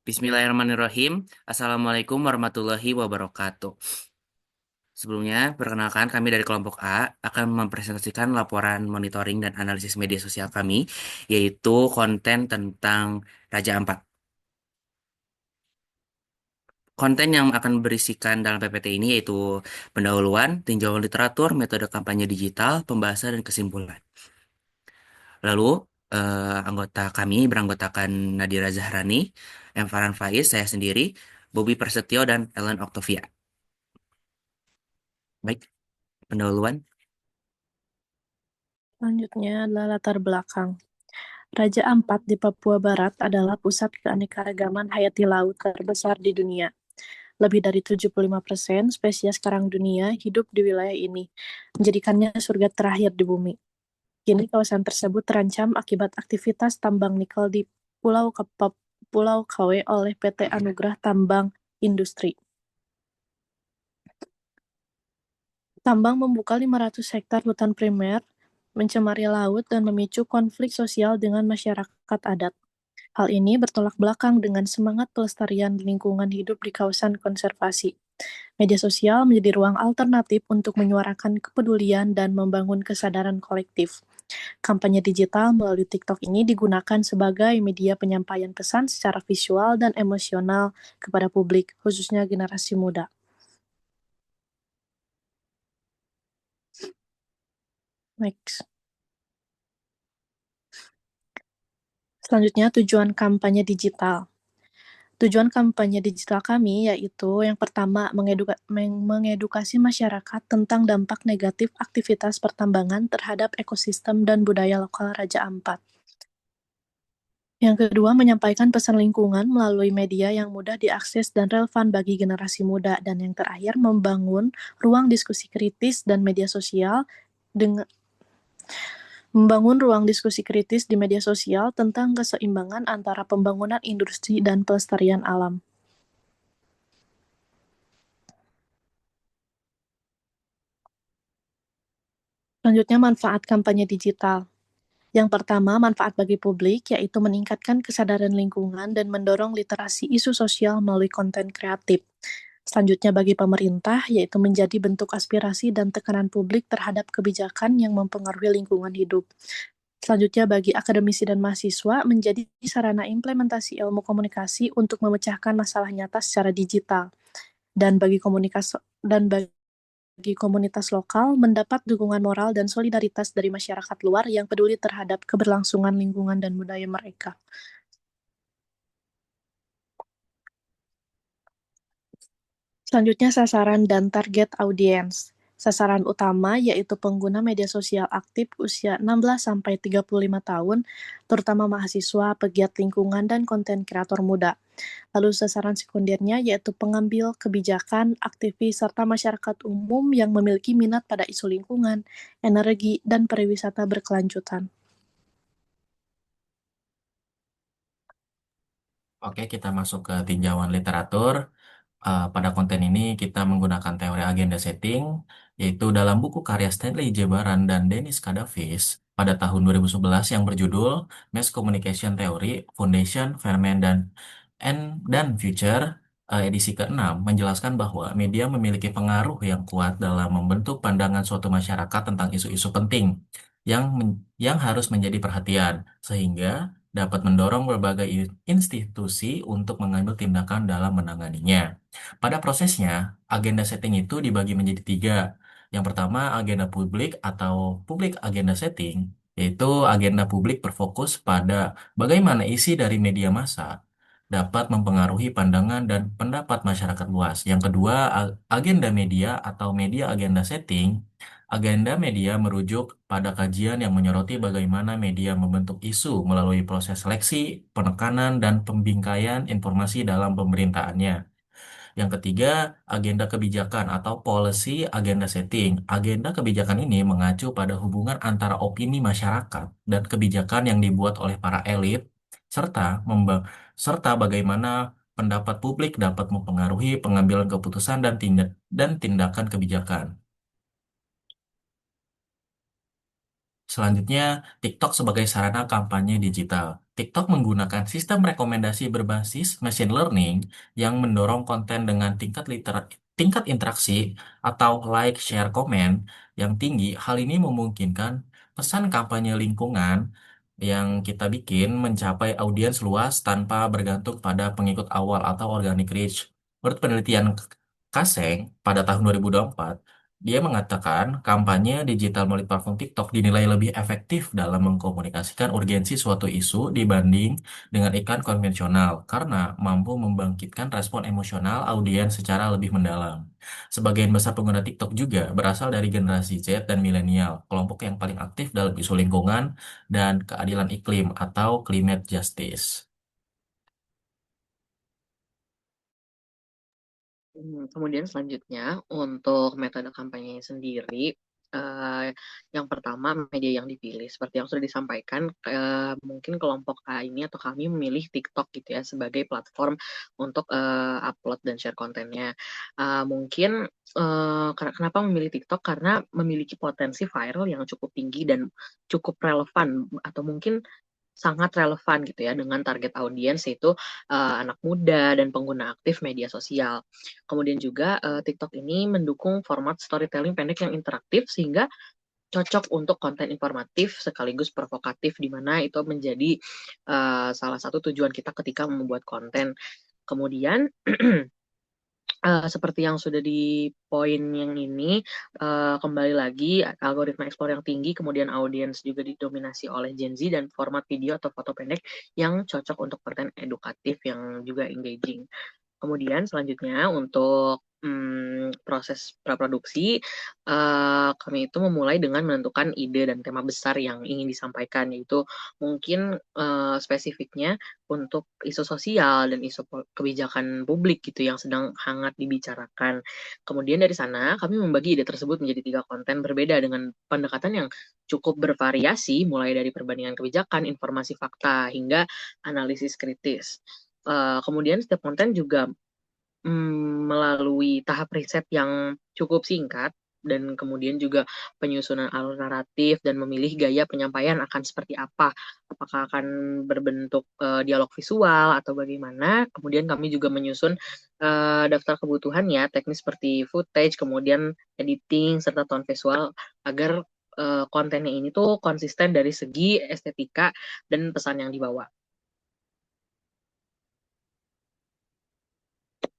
Bismillahirrahmanirrahim. Assalamualaikum warahmatullahi wabarakatuh. Sebelumnya, perkenalkan kami dari kelompok A akan mempresentasikan laporan monitoring dan analisis media sosial kami, yaitu konten tentang Raja Ampat. Konten yang akan berisikan dalam PPT ini yaitu pendahuluan, tinjauan literatur, metode kampanye digital, pembahasan, dan kesimpulan. Lalu, anggota kami beranggotakan Nadira Zahrani, M. Farhan Faiz, saya sendiri, Bobby Prasetyo, dan Ellen Octavia. Baik, pendahuluan. Selanjutnya adalah latar belakang. Raja Ampat di Papua Barat adalah pusat keanekaragaman hayati laut terbesar di dunia. Lebih dari 75% spesies karang dunia hidup di wilayah ini, menjadikannya surga terakhir di bumi. Kini kawasan tersebut terancam akibat aktivitas tambang nikel di Pulau Kawe oleh PT Anugerah Tambang Industri. Tambang membuka 500 hektar hutan primer, mencemari laut, dan memicu konflik sosial dengan masyarakat adat. Hal ini bertolak belakang dengan semangat pelestarian lingkungan hidup di kawasan konservasi. Media sosial menjadi ruang alternatif untuk menyuarakan kepedulian dan membangun kesadaran kolektif. Kampanye digital melalui TikTok ini digunakan sebagai media penyampaian pesan secara visual dan emosional kepada publik, khususnya generasi muda. Next. Selanjutnya, tujuan kampanye digital. Tujuan kampanye digital kami yaitu yang pertama mengedukasi masyarakat tentang dampak negatif aktivitas pertambangan terhadap ekosistem dan budaya lokal Raja Ampat. Yang kedua, menyampaikan pesan lingkungan melalui media yang mudah diakses dan relevan bagi generasi muda. Dan yang terakhir, membangun ruang diskusi kritis dan media sosial dengan membangun ruang diskusi kritis di media sosial tentang keseimbangan antara pembangunan industri dan pelestarian alam. Selanjutnya, manfaat kampanye digital. Yang pertama, manfaat bagi publik, yaitu meningkatkan kesadaran lingkungan dan mendorong literasi isu sosial melalui konten kreatif. Selanjutnya, bagi pemerintah, yaitu menjadi bentuk aspirasi dan tekanan publik terhadap kebijakan yang mempengaruhi lingkungan hidup. Selanjutnya, bagi akademisi dan mahasiswa, menjadi sarana implementasi ilmu komunikasi untuk memecahkan masalah nyata secara digital. Dan bagi komunitas lokal mendapat dukungan moral dan solidaritas dari masyarakat luar yang peduli terhadap keberlangsungan lingkungan dan budaya mereka. Selanjutnya, sasaran dan target audiens. Sasaran utama yaitu pengguna media sosial aktif usia 16-35 tahun, terutama mahasiswa, pegiat lingkungan, dan konten kreator muda. Lalu sasaran sekundernya yaitu pengambil kebijakan, aktivis, serta masyarakat umum yang memiliki minat pada isu lingkungan, energi, dan pariwisata berkelanjutan. Oke, kita masuk ke tinjauan literatur. Pada konten ini kita menggunakan teori agenda setting, yaitu dalam buku karya Stanley J. Baran dan Dennis Kadavis pada tahun 2011 yang berjudul Mass Communication Theory, Foundation, Ferment, dan Future, edisi ke-6, menjelaskan bahwa media memiliki pengaruh yang kuat dalam membentuk pandangan suatu masyarakat tentang isu-isu penting yang harus menjadi perhatian, sehingga dapat mendorong berbagai institusi untuk mengambil tindakan dalam menanganinya. Pada prosesnya, agenda setting itu dibagi menjadi tiga. Yang pertama, agenda publik atau public agenda setting, yaitu agenda publik berfokus pada bagaimana isi dari media massa dapat mempengaruhi pandangan dan pendapat masyarakat luas. Yang kedua, agenda media atau media agenda setting. Agenda media merujuk pada kajian yang menyoroti bagaimana media membentuk isu melalui proses seleksi, penekanan, dan pembingkaian informasi dalam pemerintahannya. Yang ketiga, agenda kebijakan atau policy agenda setting. Agenda kebijakan ini mengacu pada hubungan antara opini masyarakat dan kebijakan yang dibuat oleh para elit, serta serta bagaimana pendapat publik dapat mempengaruhi pengambilan keputusan dan tindakan kebijakan. Selanjutnya, TikTok sebagai sarana kampanye digital. TikTok menggunakan sistem rekomendasi berbasis machine learning yang mendorong konten dengan tingkat interaksi atau like, share, komen yang tinggi. Hal ini memungkinkan pesan kampanye lingkungan yang kita bikin mencapai audiens luas tanpa bergantung pada pengikut awal atau organic reach. Menurut penelitian Kaseng pada tahun 2024, dia mengatakan kampanye digital melalui platform TikTok dinilai lebih efektif dalam mengkomunikasikan urgensi suatu isu dibanding dengan iklan konvensional karena mampu membangkitkan respon emosional audiens secara lebih mendalam. Sebagian besar pengguna TikTok juga berasal dari generasi Z dan milenial, kelompok yang paling aktif dalam isu lingkungan dan keadilan iklim atau climate justice. Kemudian selanjutnya untuk metode kampanye sendiri, eh, yang pertama media yang dipilih seperti yang sudah disampaikan, mungkin kelompok A ini atau kami memilih TikTok gitu ya sebagai platform untuk upload dan share kontennya. Mungkin kenapa memilih TikTok karena memiliki potensi viral yang cukup tinggi dan cukup relevan atau mungkin sangat relevan gitu ya dengan target audiens yaitu anak muda dan pengguna aktif media sosial. Kemudian juga TikTok ini mendukung format storytelling pendek yang interaktif sehingga cocok untuk konten informatif sekaligus provokatif di mana itu menjadi salah satu tujuan kita ketika membuat konten. Kemudian seperti yang sudah di poin yang ini, kembali lagi algoritma explore yang tinggi, kemudian audiens juga didominasi oleh Gen Z dan format video atau foto pendek yang cocok untuk konten edukatif yang juga engaging. Kemudian selanjutnya untuk proses praproduksi, kami itu memulai dengan menentukan ide dan tema besar yang ingin disampaikan, yaitu mungkin spesifiknya untuk isu sosial dan isu kebijakan publik gitu yang sedang hangat dibicarakan. Kemudian dari sana kami membagi ide tersebut menjadi 3 konten berbeda dengan pendekatan yang cukup bervariasi, mulai dari perbandingan kebijakan, informasi fakta, hingga analisis kritis. Kemudian setiap konten juga melalui tahap riset yang cukup singkat dan kemudian juga penyusunan alur naratif dan memilih gaya penyampaian akan seperti apa. Apakah akan berbentuk dialog visual atau bagaimana. Kemudian kami juga menyusun daftar kebutuhan ya, teknis seperti footage, kemudian editing serta tone visual agar kontennya ini tuh konsisten dari segi estetika dan pesan yang dibawa.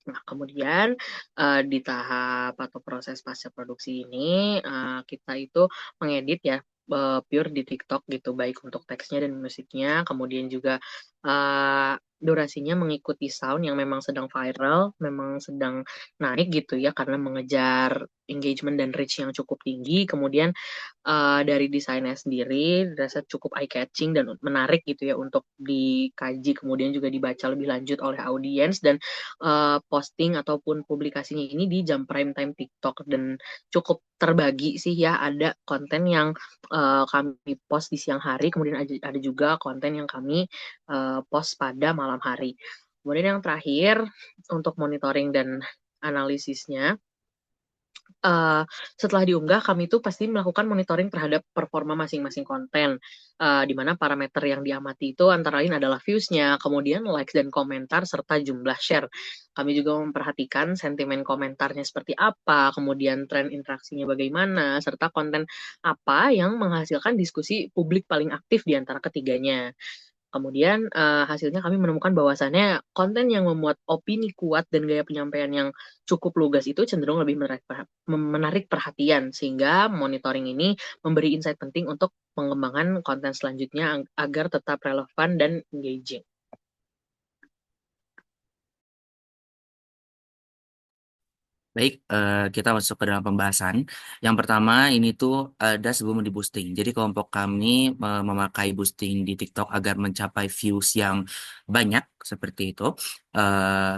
Nah, kemudian di tahap atau proses pasca produksi ini kita itu mengedit ya pure di TikTok gitu, baik untuk teksnya dan musiknya, kemudian juga durasinya mengikuti sound yang memang sedang viral, memang sedang naik gitu ya karena mengejar engagement dan reach yang cukup tinggi. Kemudian dari desainnya sendiri dirasa cukup eye catching dan menarik gitu ya untuk dikaji, kemudian juga dibaca lebih lanjut oleh audiens dan posting ataupun publikasinya ini di jam prime time TikTok dan cukup terbagi sih ya, ada konten yang kami post di siang hari, kemudian ada juga konten yang kami post pada malam hari. Kemudian yang terakhir untuk monitoring dan analisisnya, setelah diunggah kami itu pasti melakukan monitoring terhadap performa masing-masing konten, di mana parameter yang diamati itu antara lain adalah views-nya, kemudian likes dan komentar, serta jumlah share. Kami juga memperhatikan sentimen komentarnya seperti apa, kemudian tren interaksinya bagaimana, serta konten apa yang menghasilkan diskusi publik paling aktif di antara ketiganya. Kemudian hasilnya kami menemukan bahwasannya konten yang memuat opini kuat dan gaya penyampaian yang cukup lugas itu cenderung lebih menarik perhatian, sehingga monitoring ini memberi insight penting untuk pengembangan konten selanjutnya agar tetap relevan dan engaging. Baik, kita masuk ke dalam pembahasan. Yang pertama ini tuh ada sebelum di boosting. Jadi kelompok kami memakai boosting di TikTok agar mencapai views yang banyak seperti itu.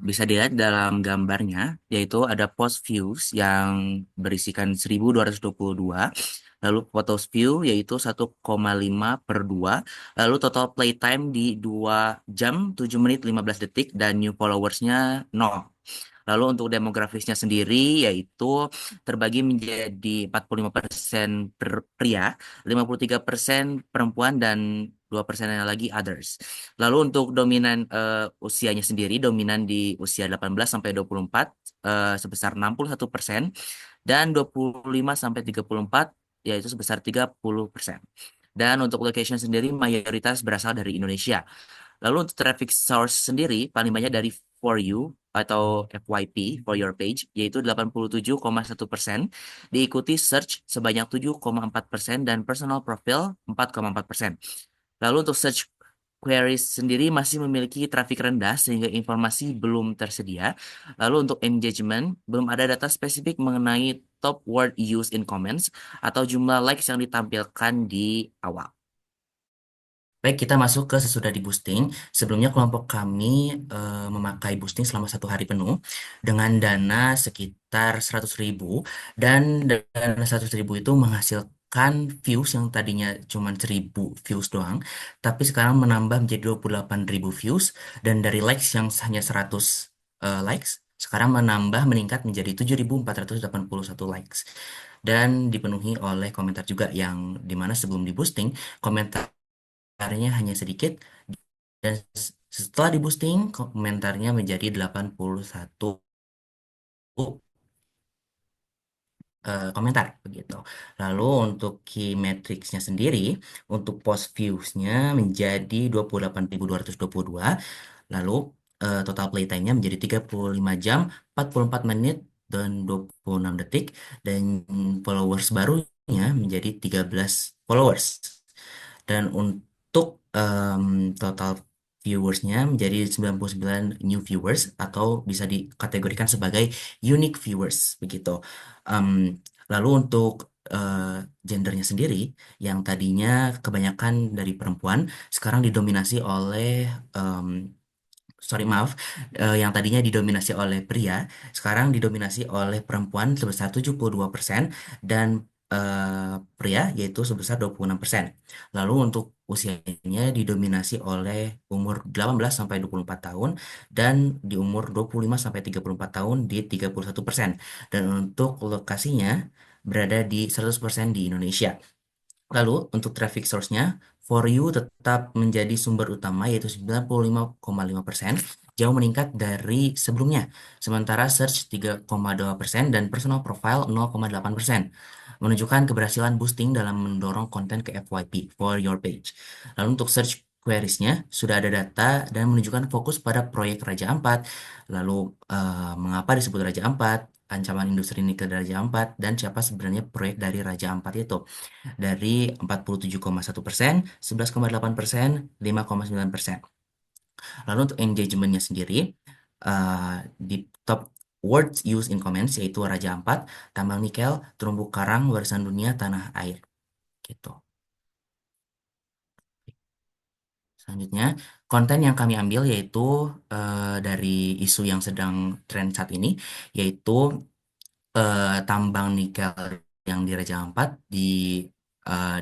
Bisa dilihat dalam gambarnya, yaitu ada post views yang berisikan 1.222. Lalu photos view yaitu 1,5/2. Lalu total playtime di 2 jam 7 menit 15 detik dan new followersnya 0. Lalu untuk demografisnya sendiri yaitu terbagi menjadi 45% pria, 53% perempuan, dan 2% lagi others. Lalu untuk dominan usianya sendiri, dominan di usia 18 sampai 24 sebesar 61%, dan 25 sampai 34 yaitu sebesar 30%. Dan untuk location sendiri mayoritas berasal dari Indonesia. Lalu untuk traffic source sendiri paling banyak dari For You atau FYP, For Your Page, yaitu 87,1%, diikuti search sebanyak 7,4%, dan personal profile 4,4%. Lalu untuk search queries sendiri masih memiliki traffic rendah sehingga informasi belum tersedia. Lalu untuk engagement, belum ada data spesifik mengenai top word used in comments atau jumlah likes yang ditampilkan di awal. Baik, kita masuk ke sesudah di boosting. Sebelumnya kelompok kami memakai boosting selama 1 hari penuh dengan dana sekitar 100.000, dan dana 100.000 itu menghasilkan views yang tadinya cuma 1.000 views doang, tapi sekarang menambah menjadi 28.000 views, dan dari likes yang hanya 100 likes, sekarang meningkat menjadi 7.481 likes. Dan dipenuhi oleh komentar juga yang dimana sebelum di boosting, komentarnya hanya sedikit, dan setelah di boosting komentarnya menjadi 81 komentar begitu. Lalu untuk key metricsnya sendiri, untuk post viewsnya menjadi 28.222. Lalu total playtime-nya menjadi 35 jam, 44 menit, dan 26 detik. Dan followers barunya menjadi 13 followers. Dan untuk total viewersnya menjadi 99 new viewers atau bisa dikategorikan sebagai unique viewers begitu. Em, Lalu untuk gendernya sendiri yang tadinya kebanyakan dari perempuan sekarang didominasi oleh sorry maaf, yang tadinya didominasi oleh pria, sekarang didominasi oleh perempuan sebesar 72%, dan pria yaitu sebesar 26%. Lalu untuk usianya didominasi oleh umur 18 sampai 24 tahun, dan di umur 25 sampai 34 tahun di 31%. Dan untuk lokasinya berada di 100% di Indonesia. Lalu untuk traffic source-nya, For You tetap menjadi sumber utama yaitu 95,5%, jauh meningkat dari sebelumnya. Sementara search 3,2% dan personal profile 0,8%, menunjukkan keberhasilan boosting dalam mendorong konten ke FYP, For Your Page. Lalu untuk search queries-nya sudah ada data dan menunjukkan fokus pada proyek Raja Ampat. Lalu mengapa disebut Raja Ampat, ancaman industri nikel dari Raja Ampat, dan siapa sebenarnya proyek dari Raja Ampat itu. Dari 47,1%, 11,8%, 5,9%. Lalu untuk engagementnya sendiri, di top words used in comments yaitu Raja Ampat, tambang nikel, terumbu karang, warisan dunia, tanah air. Gitu. Selanjutnya, konten yang kami ambil yaitu dari isu yang sedang tren saat ini, yaitu tambang nikel yang di Raja Ampat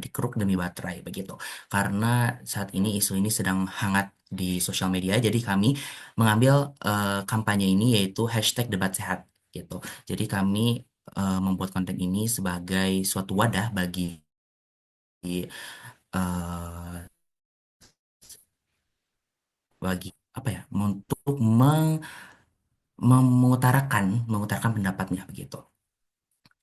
dikeruk demi baterai begitu. Karena saat ini isu ini sedang hangat di sosial media, jadi kami mengambil kampanye ini yaitu hashtag debat sehat gitu. Jadi kami membuat konten ini sebagai suatu wadah eh, bagi apa ya untuk mengutarakan pendapatnya begitu.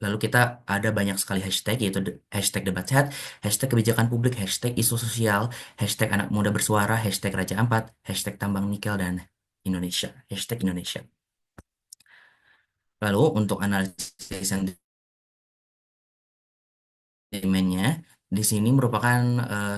Lalu kita ada banyak sekali hashtag, yaitu hashtag debat sehat, hashtag kebijakan publik, hashtag isu sosial, hashtag anak muda bersuara, hashtag Raja Ampat, hashtag tambang nikel, dan Indonesia, hashtag Indonesia. Lalu untuk analisis sentimennya, di sini merupakan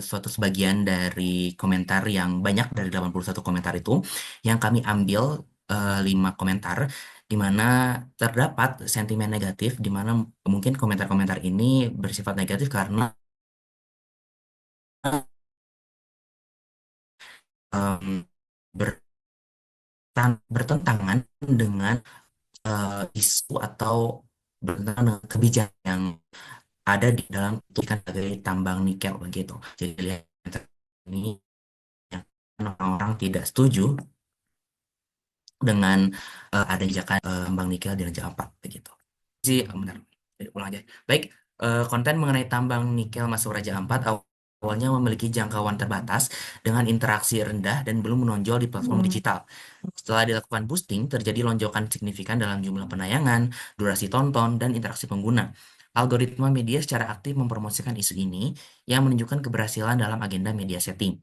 suatu sebagian dari komentar yang banyak dari 81 komentar itu, yang kami ambil 5 komentar, di mana terdapat sentimen negatif, di mana mungkin komentar-komentar ini bersifat negatif karena em, bertentangan dengan isu atau bertentangan dengan kebijakan yang ada di dalam tulisan sebagai tambang nikel begitu. Jadi lihat ini yang orang-orang tidak setuju dengan ada kebijakan tambang nikel di Raja Ampat begitu. Sih, benar. Ulang aja. Baik, konten mengenai tambang nikel masuk Raja Ampat awalnya memiliki jangkauan terbatas dengan interaksi rendah dan belum menonjol di platform digital. Setelah dilakukan boosting, terjadi lonjakan signifikan dalam jumlah penayangan, durasi tonton, dan interaksi pengguna. Algoritma media secara aktif mempromosikan isu ini yang menunjukkan keberhasilan dalam agenda media setting.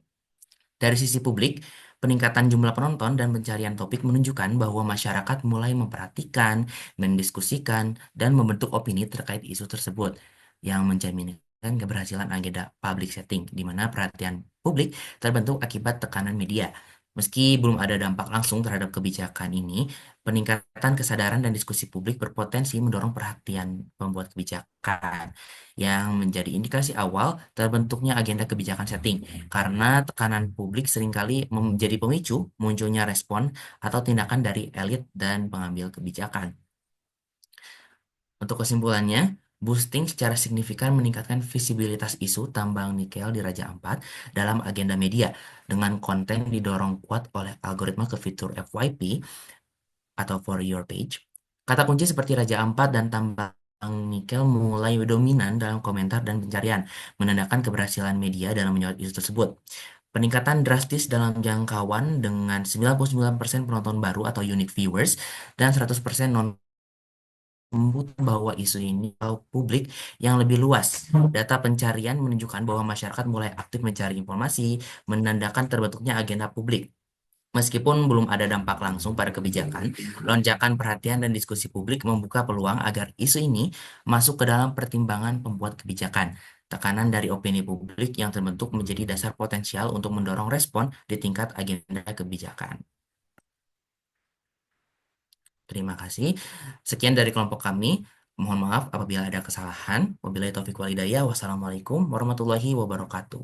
Dari sisi publik, peningkatan jumlah penonton dan pencarian topik menunjukkan bahwa masyarakat mulai memperhatikan, mendiskusikan, dan membentuk opini terkait isu tersebut, yang mencerminkan keberhasilan agenda public setting, di mana perhatian publik terbentuk akibat tekanan media. Meski belum ada dampak langsung terhadap kebijakan ini, peningkatan kesadaran dan diskusi publik berpotensi mendorong perhatian pembuat kebijakan, yang menjadi indikasi awal terbentuknya agenda kebijakan setting karena tekanan publik seringkali menjadi pemicu munculnya respon atau tindakan dari elit dan pengambil kebijakan. Untuk kesimpulannya, boosting secara signifikan meningkatkan visibilitas isu tambang nikel di Raja Ampat dalam agenda media dengan konten didorong kuat oleh algoritma ke fitur FYP atau For Your Page. Kata kunci seperti Raja Ampat dan tambang nikel mulai dominan dalam komentar dan pencarian, menandakan keberhasilan media dalam menyorot isu tersebut. Peningkatan drastis dalam jangkauan dengan 99% penonton baru atau unique viewers dan 100% non membuktikan bahwa isu ini tahu publik yang lebih luas. Data pencarian menunjukkan bahwa masyarakat mulai aktif mencari informasi, menandakan terbentuknya agenda publik. Meskipun belum ada dampak langsung pada kebijakan, lonjakan perhatian dan diskusi publik membuka peluang agar isu ini masuk ke dalam pertimbangan pembuat kebijakan. Tekanan dari opini publik yang terbentuk menjadi dasar potensial untuk mendorong respon di tingkat agenda kebijakan. Terima kasih. Sekian dari kelompok kami. Mohon maaf apabila ada kesalahan. Wabillahi taufiq wal hidayah. Wassalamualaikum warahmatullahi wabarakatuh.